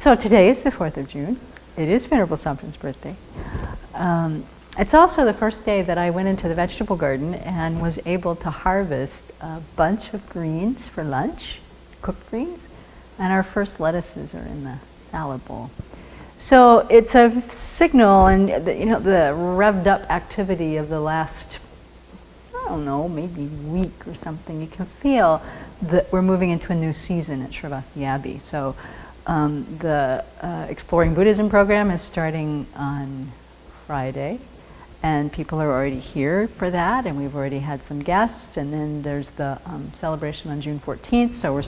So today is the 4th of June. It is Venerable Sampun's birthday. It's also the first day that I went into the vegetable garden and was able to harvest a bunch of greens for lunch, cooked greens, and our first lettuces are in the salad bowl. So it's a signal, and the revved up activity of the last, I don't know, maybe week or something. You can feel that we're moving into a new season at Sravasti Abbey. So the Exploring Buddhism program is starting on Friday, and people are already here for that, and we've already had some guests, and then there's the celebration on June 14th, so we're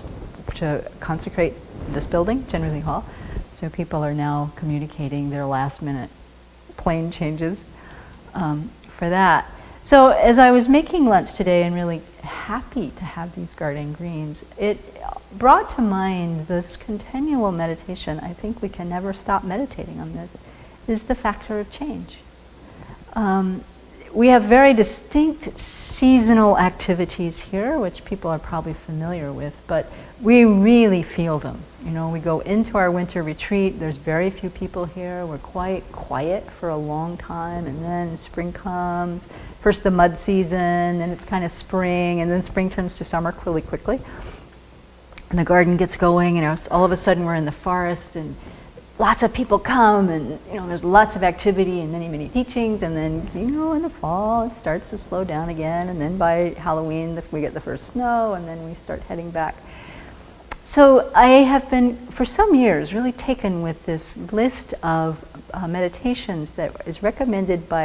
to consecrate this building, Generally Hall. So people are now communicating their last minute plane changes for that. So as I was making lunch today and really happy to have these garden greens, it brought to mind this continual meditation. I think we can never stop meditating on this, is the factor of change. We have very distinct seasonal activities here, which people are probably familiar with, but we really feel them. We go into our winter retreat, there's very few people here, we're quite quiet for a long time, and then spring comes, first the mud season, then it's kind of spring, and then spring turns to summer really quickly. And the garden gets going, and all of a sudden we're in the forest, and lots of people come, and there's lots of activity and many, many teachings, and then in the fall it starts to slow down again, and then by Halloween we get the first snow, and then we start heading back. So I have been, for some years, really taken with this list of meditations that is recommended by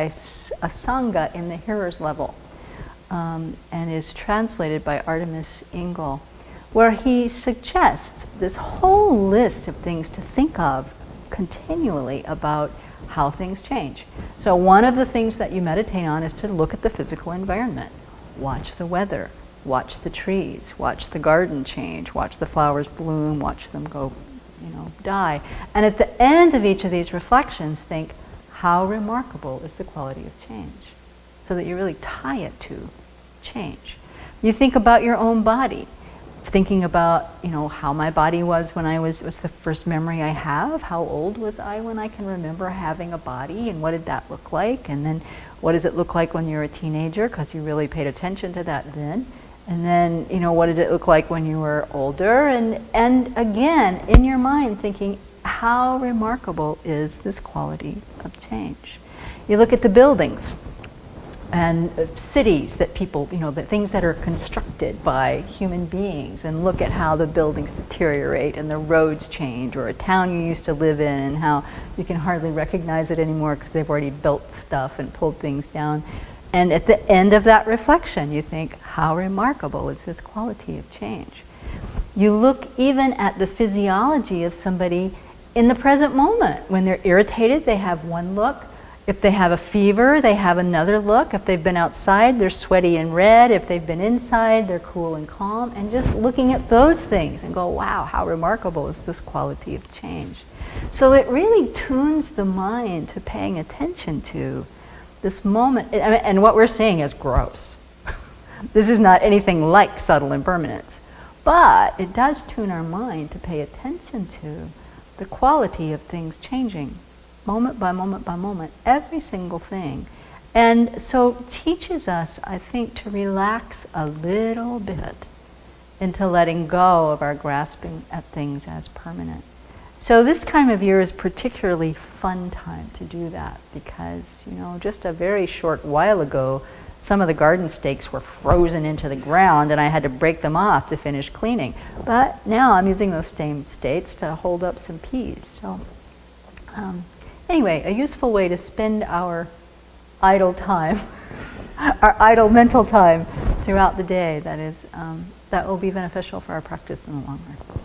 a Sangha in the hearer's level, and is translated by Artemis Engel, where he suggests this whole list of things to think of continually about how things change. So one of the things that you meditate on is to look at the physical environment, watch the weather, watch the trees, watch the garden change, watch the flowers bloom, watch them go, die. And at the end of each of these reflections, think, how remarkable is the quality of change? So that you really tie it to change. You think about your own body, thinking about, how my body was when what's the first memory I have? How old was I when I can remember having a body, and what did that look like? And then what does it look like when you're a teenager, because you really paid attention to that then? And then, what did it look like when you were older? And again, in your mind, thinking, how remarkable is this quality of change? You look at the buildings and cities that people, the things that are constructed by human beings, and look at how the buildings deteriorate and the roads change, or a town you used to live in and how you can hardly recognize it anymore because they've already built stuff and pulled things down. And at the end of that reflection, you think, how remarkable is this quality of change? You look even at the physiology of somebody in the present moment. When they're irritated, they have one look. If they have a fever, they have another look. If they've been outside, they're sweaty and red. If they've been inside, they're cool and calm. And just looking at those things and go, wow, how remarkable is this quality of change? So it really tunes the mind to paying attention to this moment. And what we're seeing is gross. This is not anything like subtle impermanence. But it does tune our mind to pay attention to the quality of things changing, moment by moment by moment, every single thing. And so teaches us, I think, to relax a little bit into letting go of our grasping at things as permanent. So this time of year is particularly fun time to do that, because, just a very short while ago, some of the garden stakes were frozen into the ground and I had to break them off to finish cleaning. But now I'm using those same stakes to hold up some peas. So anyway, a useful way to spend our idle time, our idle mental time throughout the day, that will be beneficial for our practice in the long run.